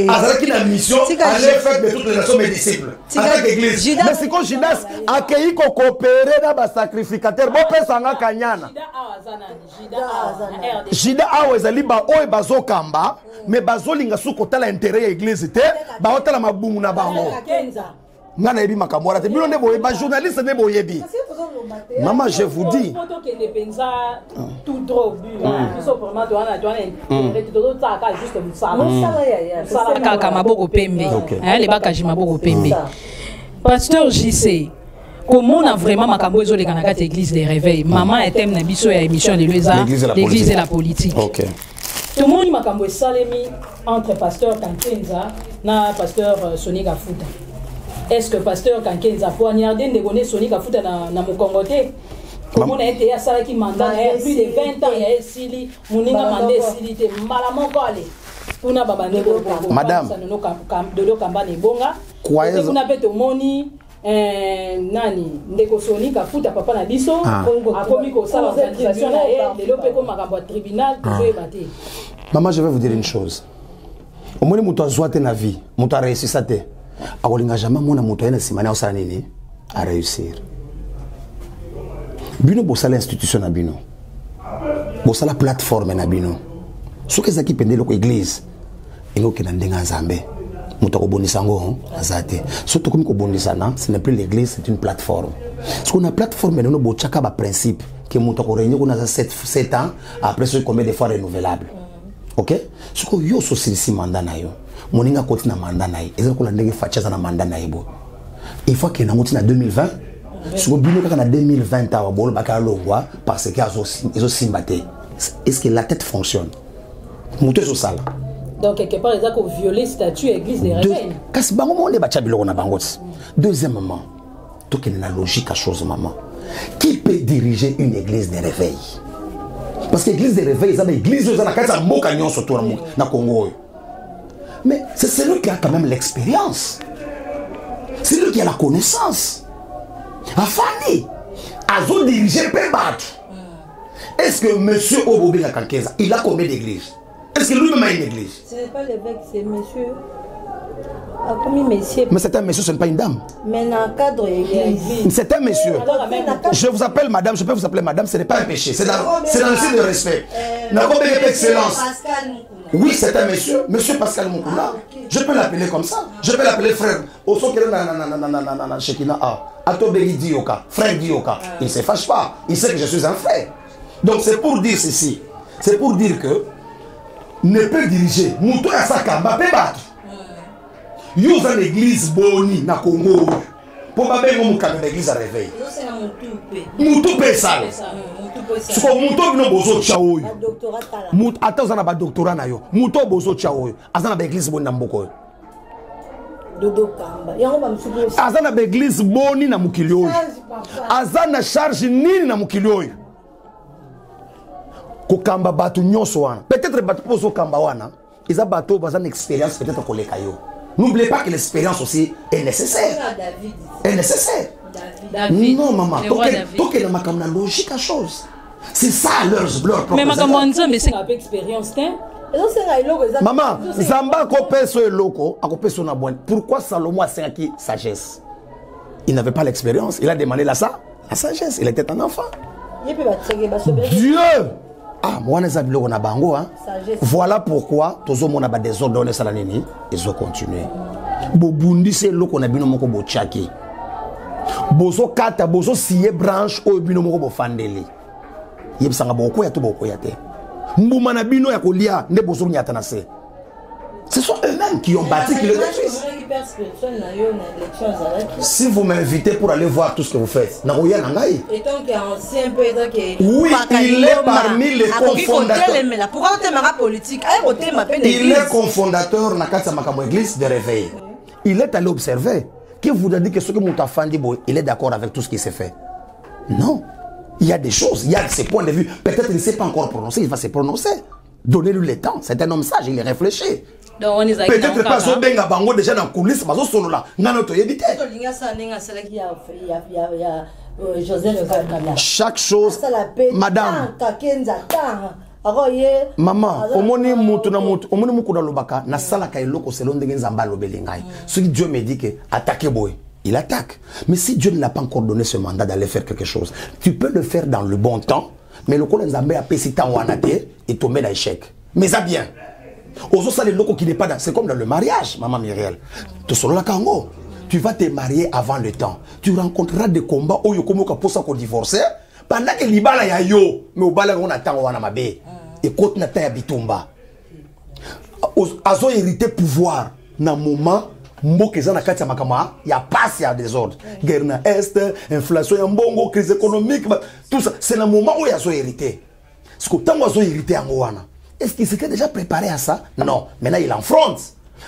avec une mission aller faire de toutes les nations mes disciples en tant qu'église. Mais c'est quand Judas a accueilli qu'on coopérer dans le sacrificateur bon pesanga kanyana Judas a ezali ba oyo bazokamba mais bazolinga suko la intérêt ya église te ba otala mabungu na bango ngana yebi makamora te bino ndebo ba journaliste ndebo yebi. Maman, je vous dis. Pasteur JC, comment on a vraiment makambo ezo les kanaka église des réveils? Maman est thème na biso ya émission de l'église et la politique. OK. Tout le monde makambo salemi entre pasteur Kankenza na pasteur Sonika Futa. Est-ce que pasteur Kankenza poignardé de connaître Sonic à foutre dans mon Congoté? Comme on a été à ça qui mandat plus de 20 ans, il y a Sili, Mouninga mandé Sili, Malamon Kale. Pour a Madame, de l'Okambane Bonga, croyez vous n'avez pas moni. Nani ndeko Sonic à foutre papa na biso a commis comme ça l'organisation de l'opéco makambo tribunal pour ébattre. Maman, je vais vous dire une chose. Au moins muto azwate na vie, muto réussi ça te. Akolinga jamais mona muto ene simana osala nini a réussir. Bino bosala institution na bino. Bosala plateforme na bino. Soki ezaki pendelo ko église engo ke na ndenga nzambe. Muto ko bonisa ngo azate. Surtout comme ko bonisa na, ce n'est plus l'église, c'est une plateforme. Ce qu'on a plateforme no bo chaka ba principe que muto ko réunir ko na 7 ans après ce combien de fois renouvelable. OK? Ce que yo so sirisi mandat na yo. Moninga koti na mandat na ye. Ezeko ko la ndenge fachaza na mandat na yebo. Il faut que na ngoti na 2020 ce que bino kaka na 2020 awa bolo baka longwa parce que azo simbate. Est-ce que la tête fonctionne? Muto so sala. Donc quelque part ils ont violé statut église des réveils. Kasi bango monde ba tchabilo na bangoti. Deuxièmement, tout qu'il y a une logique à chose maman. Qui peut diriger une église des réveils? Parce que l'église des réveils, c'est une église qui a moka nyonso to na Congo. Mais c'est celui qui a quand même l'expérience. C'est lui qui a la connaissance. Afani, Azo dirigé Pébat. Est-ce que monsieur Obobé Kankenza, il a combien d'églises? Est-ce que lui-même a une église? Ce n'est pas l'évêque, c'est monsieur. Monsieur. Mais c'est un monsieur, ce n'est pas une dame. Mais dans le cadre église. C'est un monsieur. Je vous appelle madame, je peux vous appeler madame, ce n'est pas un péché. C'est dans le signe de respect. N'a pas d'excellence. Oui, c'est un monsieur, monsieur Pascal Moukoula. Je peux l'appeler comme ça. Je peux l'appeler frère. Au son qu'il a Shekina A. Atobeli Dioka, frère Dioka. Il ne se fâche pas. Il sait que je suis un frère. Donc c'est pour dire ceci. C'est pour dire que ne peut diriger. Moutou Asaka, ma peut battre. Yo za l'église boni na Congo. Pour ba bengo mukana l'église à réveil. Moutou pe sale. Ce que moutou bino bozo chaoyo. Moutou ata za na ba doctorat na yo. Moutou bozo chaoyo. Azana ba église boni na mboko. Dodo kamba. Yango ba msubu. Azana ba église boni na mukili oyo. Azana charge nini na mukili oyo. Ko kamba batu nyonso wana. Peut-être batu pozo kamba wana. Iza bato bazana expérience peut-être koleka yo. N'oubliez pas que l'expérience aussi est nécessaire. Est nécessaire. David. Non, maman. Donc, il y a une logique à chose. C'est ça leur propre. Mais maman, c'est une expérience. Maman, Zamba kopé sur le loco, a kopé sur la bonne. Pourquoi Salomon a servi sagesse? Il n'avait pas l'expérience. Il a demandé la sagesse. Il était un enfant. Dieu! Ah, moi, on a bango, hein. Voilà pourquoi, tous les gens ont des ordres, ils ont continué. bobundi se loko na bino moko bochaki bozo kata bozo siye branche o bino moko bofandeli yebisanga boko ya to boko ya te mbuma na bino ya kolia nde bozo nyata na se. Ce sont eux-mêmes qui ont bâti qui le détruisent. Si vous m'invitez pour aller voir tout ce que vous faites, oui, il est parmi les cofondateurs. Il est cofondateur de la église de réveil. Il est allé observer. Qui vous a dit que ce que Moutafan dit, il est d'accord avec tout ce qui s'est fait? Non. Il y a des choses, il y a ses points de vue. Peut-être qu'il ne s'est pas encore prononcé, il va se prononcer. Donnez-lui le temps. C'est un homme sage, il est réfléchi. Peut-être pas so benga bango déjà dans coulisses bazo solo là ngano to yebite. Chaque chose madame maman omoni mutu na mutu omoni mukuna lobaka na sala ka eloko selon ndenge nzamba lobeli ngai. Ce que Dieu me dit que attaquer boy, il attaque. Mais si Dieu ne l'a pas encore donné ce mandat d'aller faire quelque chose, tu peux le faire dans le bon temps, mais le ko nzamba a pesi temps wana te et tomber dans l'échec. Mais ça bien. Qui n'est pas dans... C'est comme dans le mariage, maman Myriel. Tu vas te marier avant le temps. Tu rencontreras des combats où tu divorcer. Pendant que l'ibala ya yo, mais au bala on attend wana mabe. Et quand na ta bitumba. Azo hérité pouvoir na moment mboke za na kati ya makama ya passe ya désordre. Guerre na est, inflation ya mbongo, crise économique, tout ça, c'est le moment où azo hérité. Ce que tant azo hérité en wana. Est-ce qu'il s'était déjà préparé à ça? Non. Maintenant, il affronte.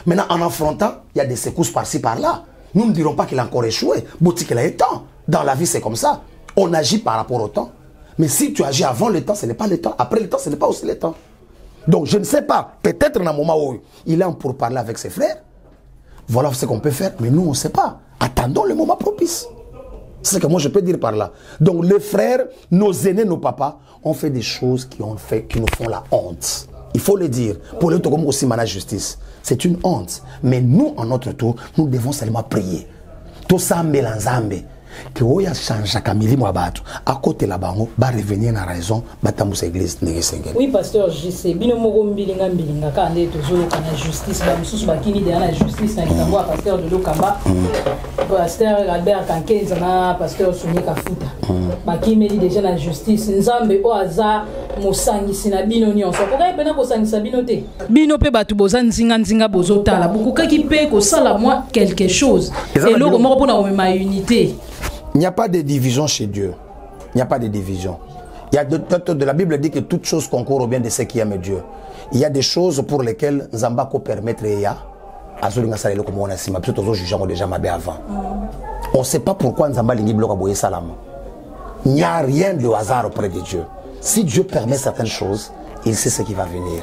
Maintenant, en affrontant, il y a des secousses par-ci, par-là. Nous ne dirons pas qu'il a encore échoué. Boutique, il a eu temps. Dans la vie, c'est comme ça. On agit par rapport au temps. Mais si tu agis avant le temps, ce n'est pas le temps. Après le temps, ce n'est pas aussi le temps. Donc, je ne sais pas. Peut-être dans un moment où il est en pour parler avec ses frères. Voilà ce qu'on peut faire. Mais nous, on ne sait pas. Attendons le moment propice. C'est ce que moi, je peux dire par là. Donc, les frères, nos aînés, nos papas, ont fait des choses qui nous font la honte. Il faut le dire. Pour les comme aussi la justice. C'est une honte. Mais nous, en notre tour, nous devons seulement prier. Tout ça, mélanzambe. Que oya change kamili mwabatu. À côté la bango, va revenir à la raison, batamus église n'engessengel. Oui, pasteur, je sais. Bino mogo mbilinga mbilinga kande tozo kana justice ba mususu bakini de la justice na kitambo pasteur de Lokamba. Pasteur Albert Kankenza na pasteur Sonia Kafuta. Bakimeli déjà la justice nzambe o aza mosangisi na bino nyonso. Kokai pena ko sangisa bino te. Bino pe batu boza nzinga bozotala. Bukukaki pe ko sala moi quelque chose. Et loko moko pona omema unité. Il n'y a pas de division chez Dieu. Il n'y a pas de division. Il y a de la Bible dit que toutes choses concourent au bien de ceux qui aiment Dieu. Il y a des choses pour lesquelles Zambako permettre ya. On ne sait pas pourquoi Nzamba lingi bloka boye salam. Il n'y a rien de hasard auprès de Dieu. Si Dieu permet certaines choses, il sait ce qui va venir.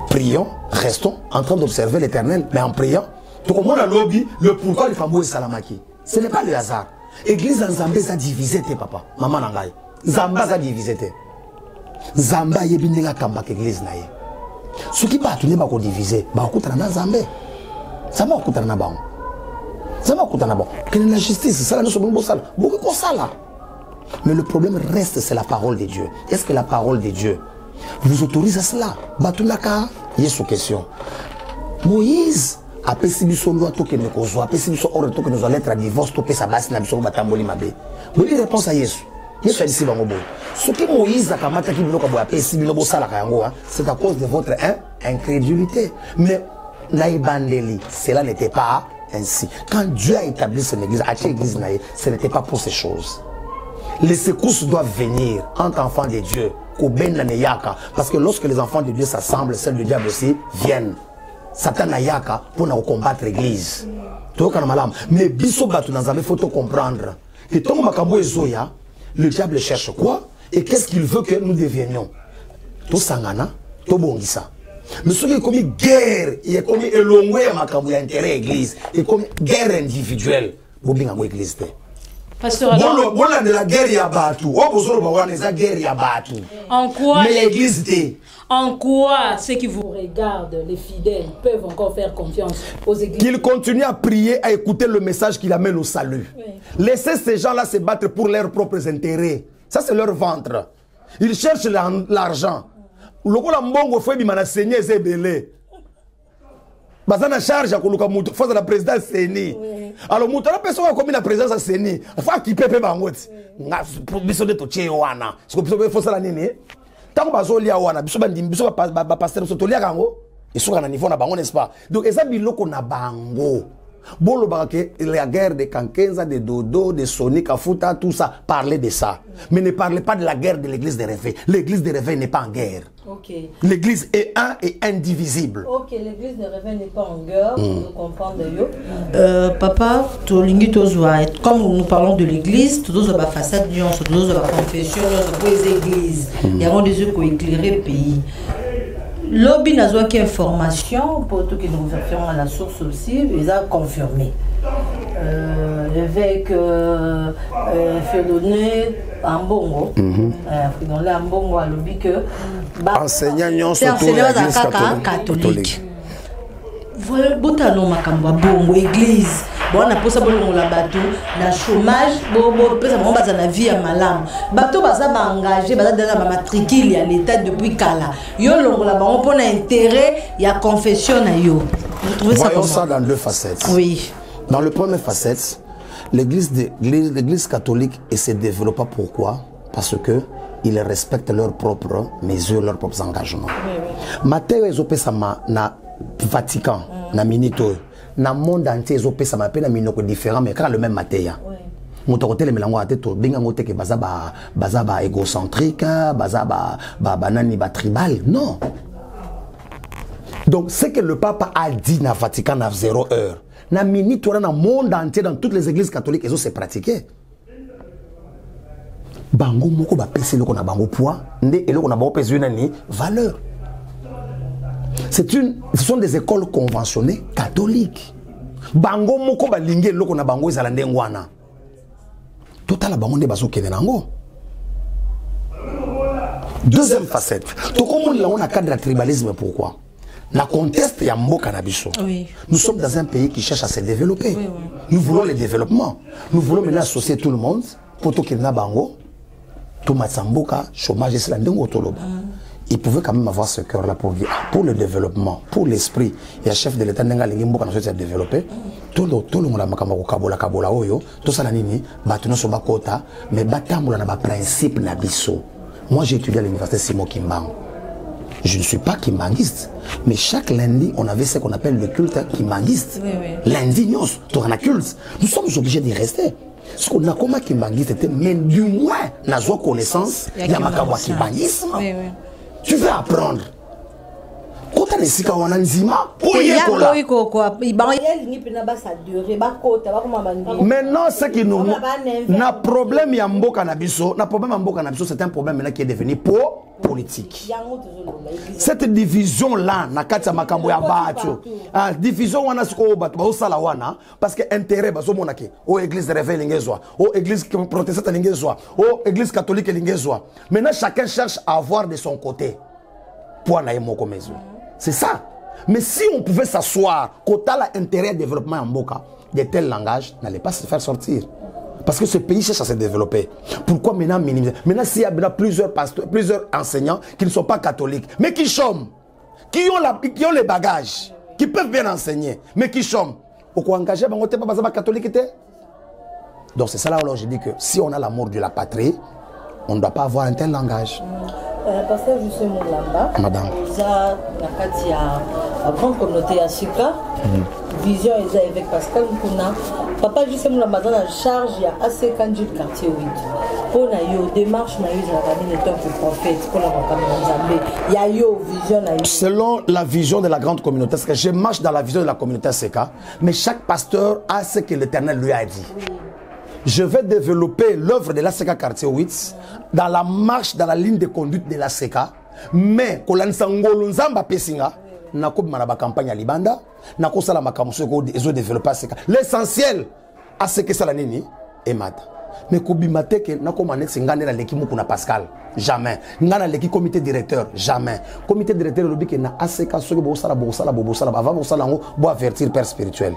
Prions, restons en train d'observer l'Éternel, mais en priant, tout le monde a lobby le pourquoi les femmes salamaki. Ce n'est pas le hasard. Église en Zambé a divisé tes papa, maman nangai. Zamba a divisé tes. Zamba yebinga kamba église naie. Ce qui va tourner bako diviser, bako tana Zambé. Ça va coûter na bon. Ça va coûter na bon. Quelle est la justice? Ça là nous sommes bon ça. Beaucoup ça là. Mais le problème reste, c'est la parole de Dieu. Est-ce que la parole de Dieu vous autorise à cela? Batulaka, yes question. Moïse a pesé du son loi tout que nous causons, a pesé du son ordre tout que nous allons être à divorce, tout que ça basse n'a pas batamboli mabé. Vous avez réponse à Yesu. Yesu a dit si bango boy. Ce que Moïse a kamata qui bloque a pesé du lobo sala kayango, c'est à cause de votre incrédulité. Mais naïbandeli, cela n'était pas ainsi. Quand Dieu a établi son église, à l'église naïe, ce n'était pas pour ces choses. Les secousses doivent venir entre enfants de Dieu. Parce que lorsque les enfants de Dieu s'assemblent, celles du diable aussi viennent. Satan ayaka pour nous combattre l'église. Mais biso batu il faut comprendre que ton makambo ezoya, le diable cherche quoi et qu'est-ce qu'il veut que nous devenions. To sangana, to bongisa. Mais ce qui est comme guerre, il est comme élongé à makambo intérêt l'église, et comme guerre individuelle. Bobinga mo église te. Pasteur, de la guerre ya batu. En quoi mais l'église te. En quoi ceux qui vous regardent, les fidèles, peuvent encore faire confiance aux églises? Qu'ils continuent à prier, à écouter le message qui amène au salut. Oui. Laissez ces gens-là se battre pour leurs propres intérêts. Ça, c'est leur ventre. Ils cherchent l'argent. Bazana charge à koluka mutu face à la présidence CENI. Alors mutu la personne a commis la présidence à CENI. Faut qu'il pepe bangote. Nga biso de toche wana. Ce que biso faut ça la nini. Tant que bazo lia wana biso bandi biso ba pasteur biso tolia kango. Et sur un niveau na bango n'est-ce pas. Donc eza biloko na bango. Bolo barake la guerre de Kankenza, de Dodo, de Sonic, Afuta, tout ça, parlez de ça. Mais ne parlez pas de la guerre de l'église de Réveil. L'église de Réveil n'est pas en guerre. Okay. L'église est un et indivisible. Ok, l'église de Réveil n'est pas en guerre, vous comprenez. Papa, comme nous parlons de l'église, tous les façades, tous les confessions, tous les églises, il y a des yeux qui éclairent le pays. Lobby n'a pas information pour tout qui nous référons à la source aussi, ils ont confirmé. L'évêque Féloné Ambongo, Féloné Ambongo a lobby que enseignant surtout l'église catholique. Voilà, botano makamba bongo église. Bon, on a posé bongo la bateau, la chômage, bon, pesa bon basa na vie à malam. Bateau basa ba engagé, basa dans la matricule à l'état depuis kala. Yo longo la ba on pona intérêt, il y a confession na yo. Vous trouvez ça Voyons comment? ça dans deux facettes. Oui. Dans le premier facette, l'église catholique se développe pourquoi? Parce que ils respectent leurs propres mesures, leurs propres engagements. Matteo ezopesama na Vatican, na minito, na monde entier ezopesama pe na minoko différent mais quand le même Matteo. Moto côté le melango à tête benga ngote ke bazaba égocentrique, bazaba banani ba tribal, non. Donc ce que le pape a dit na Vatican à 0 heure, na minito na monde entier dans toutes les églises catholiques ils ont se pratiqué. Bango moko ba pesi loko na bango poids, ndé eloko na bango pesi nani valeur. Ce sont des écoles conventionnées catholiques. Bango moko ba lingé loko na bango ezala ndengwana. Total bango nde bazo kene nango. Deuxième facette. To comme on a cadre de tribalisme pourquoi? La conteste ya mboka na biso. Oui. Nous sommes dans un pays qui cherche à se développer. Oui. Nous voulons le développement. Nous voulons maintenant associer tout le monde pour to kene na bango. Tout matsamboka chômage c'est la ndengo toloba. Il pouvait quand même avoir ce cœur-là pour dire, pour le développement, pour l'esprit. Il y a chef de l'État qui a développé. Tout le monde a kabola oyo, tout ça nini, batuno soba kota, mais batamboula na ba principe na biso. Moi j'ai étudié à l'université Simon Kimbangu. Je ne suis pas kimbanguiste, mais chaque lundi on avait ce qu'on appelle le culte kimbanguiste. Lundi nous, on a culte. Nous sommes obligés d'y rester. Ce qu'on a comme kimbanguiste était, mais du moins, n'a pas connaissance, il y a ma kimbanguisme. Tu veux apprendre. Quand tu es maintenant, ce qui nous n'a problème ya mboka na biso, na problème mboka na biso, c'est un problème maintenant qui est devenu politique. Cette division là, na kati makambo ya bato. Ah, division wana siko bato ba osala wana parce que intérêt bazo monake. O église de réveil lingezwa, o église protestante lingezwa, o église catholique lingezwa. Maintenant chacun cherche à avoir de son côté. C'est ça. Mais si on pouvait s'asseoir, quota l'intérêt et développement en Mboka, de tels langages n'allaient pas se faire sortir. Parce que ce pays cherche à se développer. Pourquoi maintenant minimiser? Maintenant, s'il y a plusieurs pasteurs, plusieurs enseignants qui ne sont pas catholiques, mais qui chôment, qui ont les bagages, qui peuvent bien enseigner, mais qui chôment, pourquoi engager pas catholique? Donc c'est ça là où je dis que si on a l'amour de la patrie, on ne doit pas avoir un tel langage. Pasteur Justin Moulamba, Madame. Il y a la grande communauté à Sika, vision avec Pascal Mpuna. Papa Justin Moulamba dans la charge, il y a assez Kanji de quartier 8. Pour la démarche, il y a la famille de tant que prophète, pour la Zambé. Il y a vision. Selon la vision de la grande communauté, parce que je marche dans la vision de la communauté Sika, mais chaque pasteur a ce que l'Éternel lui a dit. Je vais développer l'œuvre de la SECA quartier 8 dans la marche, dans la ligne de conduite de la SECA. Mais, quand on a pesinga, na ko manaba campagne à Libanda, na ko sala makamuso ko ezo développer SECA. L'essentiel à ce que ça la nini est mat. Mais ko bimate ke na ko manex ngane na l'équipe kuna Pascal, jamais. Ngana l'équipe comité directeur, jamais. Comité directeur lobi ke na ASECA so bo sala avant bo sala ngo bo avertir père spirituel.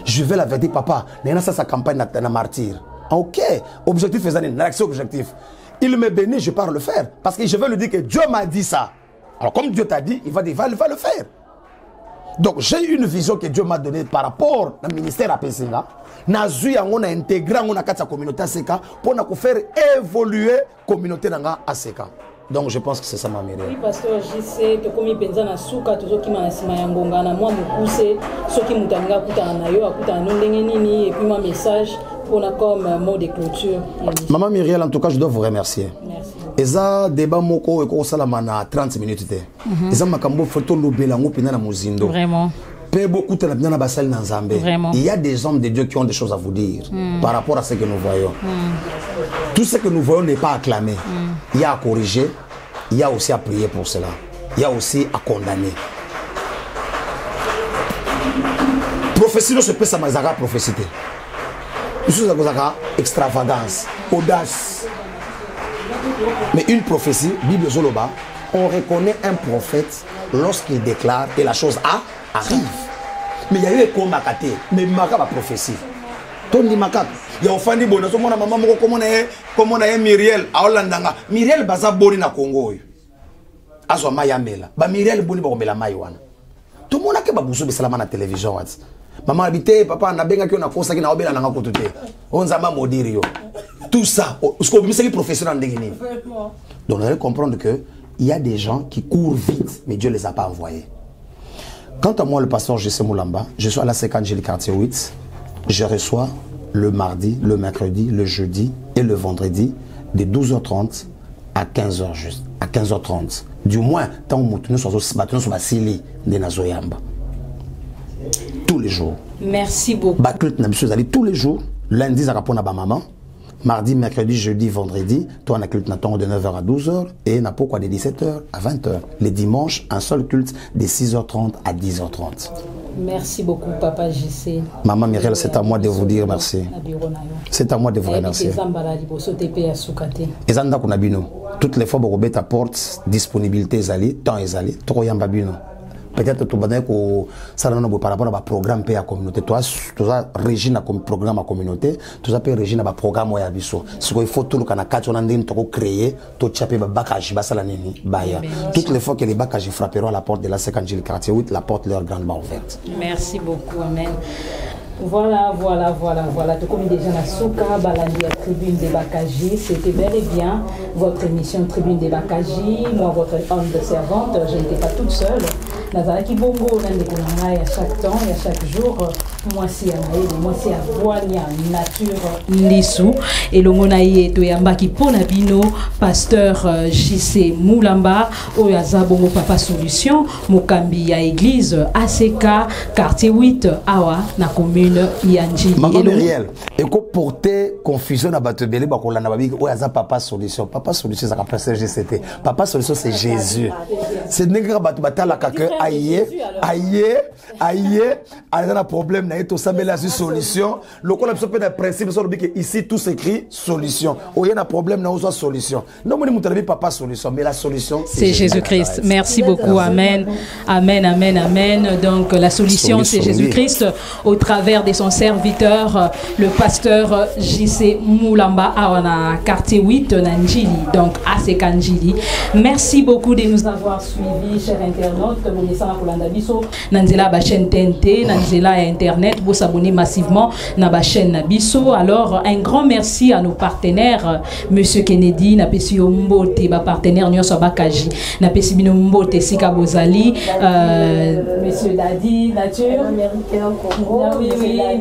Je vais l'avertir papa, na ça sa campagne na martyr. Ok, objectif faisant une action objectif. Il me bénit, je pars le faire. Parce que je vais lui dire que Dieu m'a dit ça. Alors comme Dieu t'a dit, il va le faire. Donc j'ai une vision que Dieu m'a donnée par rapport au ministère à Pessinga. Nazu yango na intégrer yango na kati ya communauté ACK pour na faire évoluer communauté nanga ACK. Donc je pense que c'est ça ma mère. Oui, pasteur JC, to komi penza na suka tozo kima na sima ya ngonga na moi mukuse soki mutanga kuta na yo akuta na ndenge nini et puis mon message pour na comme mot de clôture. Maman Myriel, en tout cas je dois vous remercier. Merci. Eza débat moko eko salama na 30 minutes te. Eza makambo photo lobela ngo pina na muzindo. Vraiment. Beaucoup de la basal dans Zambé. Il y a des hommes de Dieu qui ont des choses à vous dire par rapport à ce que nous voyons. Tout ce que nous voyons n'est pas acclamé. Il y a à corriger, il y a aussi à prier pour cela. Il y a aussi à condamner. Prophétie ne se peut pas à prophétie. Nous sommes extravagance, audace. Mais une prophétie, Bible Zoloba, on reconnaît un prophète lorsqu'il déclare que la chose arrive. Mais il y a eu des combats, mais maka ma prophétie. Tony maka. Il y a offandi bon, so mona maman moko comment on a Myriel a Hollandanga. Myriel baza boni na Congo. Azo mayambela. Ba Myriel boni ba kombela mai wana. Tout le monde a ke ba buso be salama na télévision wat. Maman habité papa na benga ki na kosa ki na obela na ngako tuté. Onzama modiri yo. Tout ça, ce qu'on c'est professionnel ndengini. Donc on doit comprendre que il y a des gens qui courent vite mais Dieu les a pas envoyés. Quant à moi, le pasteur JC Moulamba, je suis à la ACK Njili quartier 8. Je reçois le mardi, le mercredi, le jeudi et le vendredi de 12h30 à 15h juste. À 15h30. Du moins, tant que nous sommes sur la Sili de Nazoyamba. Tous les jours. Merci beaucoup. Tous les jours. Lundi, ça répond à ma maman. Mardi, mercredi, jeudi, vendredi, toi on a culte de 9h à 12h et n'a pas quoi de 17h à 20h. Les dimanches, un seul culte de 6h30 à 10h30. Merci beaucoup, Papa JC. Maman Myriel, c'est à moi de vous dire merci. C'est à moi de vous remercier. Toutes les fois, vous avez ta porte, disponibilité, temps est trop yambabino. Peut-être que tu par rapport à un programme pour la communauté. Tu as régime à programme à la communauté, tu as régime à programme à Abisso. Ce qu'il faut tout le monde créer, tu as fait bakage, toutes les fois que les bakages frapperont à la porte de la ACK Njili quartier 8, la porte leur grandement ouverte. Merci beaucoup, amen. Voilà. Tout comme déjà na Souka, Balandi à Tribune des Bakaji, c'était bel et bien votre émission Tribune des Bakaji. Moi, votre homme de servante, je n'étais pas toute seule. Nazaraki Bongo, à chaque temps et à chaque jour. Moi, c'est à Voania, nature, Lissou. Et le monaïe Toyamba qui ponabino, pasteur JC Moulamba, Oyaza Bongo Papa Solution, Mokambi à église ACK, quartier 8, Awa, na commune Yanji. Maman Myriel, et qu'on portait confusion à Batebele, Bakola Nababi, Oyaza Papa Solution. Papa Solution, ça rappelle GCT. Papa Solution, c'est Jésus. C'est Negra Batala Kake, aïe, un problème. Tout ça, mais la solution. Le qu'on a besoin d'un principe, c'est ici tout s'écrit solution. Où il y a un problème, nous avons solution. Non, mais nous n'avons pas solution, mais la solution c'est Jésus-Christ. Merci beaucoup, amen, amen. Donc la solution c'est Jésus-Christ au travers de son serviteur, le pasteur JC Moulamba à quartier 8 Njili, donc ACK Njili. Merci beaucoup de nous avoir suivis, chers internautes. Vous Nanzela ba chaîne TNT, Nanzela Internet, vous s'abonnez massivement na ba chaîne Nabiso. Alors un grand merci à nos partenaires, Monsieur Kennedy, na pesi Mbote, ba partenaire Nyonso Bakaji, na pesi bino Mbote Sika Bozali, Monsieur Dadi Nature, américain au Congo. Oui,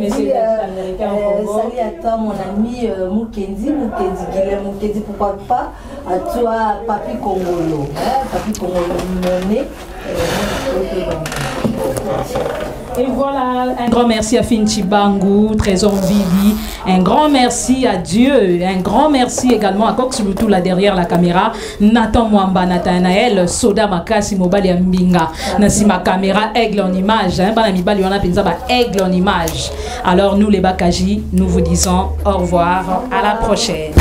Monsieur américain au Congo. Salut à toi mon ami Mukendi Guilhem Mukendi, pourquoi pas à toi Papi Congolo, Papi Congolo Moné. Et voilà, un grand merci à Finchi Bangou, Trésor Bibi, un grand merci à Dieu, un grand merci également à Cox Lutu là derrière la caméra, Nathan Mwamba, Nathanaël, Soda Makasi, Mobali Mbinga, Nassima caméra, aigle en image, Banamibali, on a pensé aigle en image. Alors nous les Bakaji, nous vous disons au revoir, à la prochaine.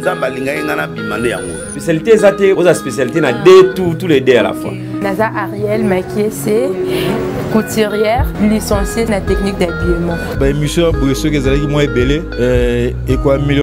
nzambe alingai nga na bima nde yango. Spécialité eza te oza spécialité na deux tous les deux à la fois. Naza Ariel Makiese, couturière, licenciée dans la technique d'habillement. Émission boye soki ezalaki moi ebele et quoi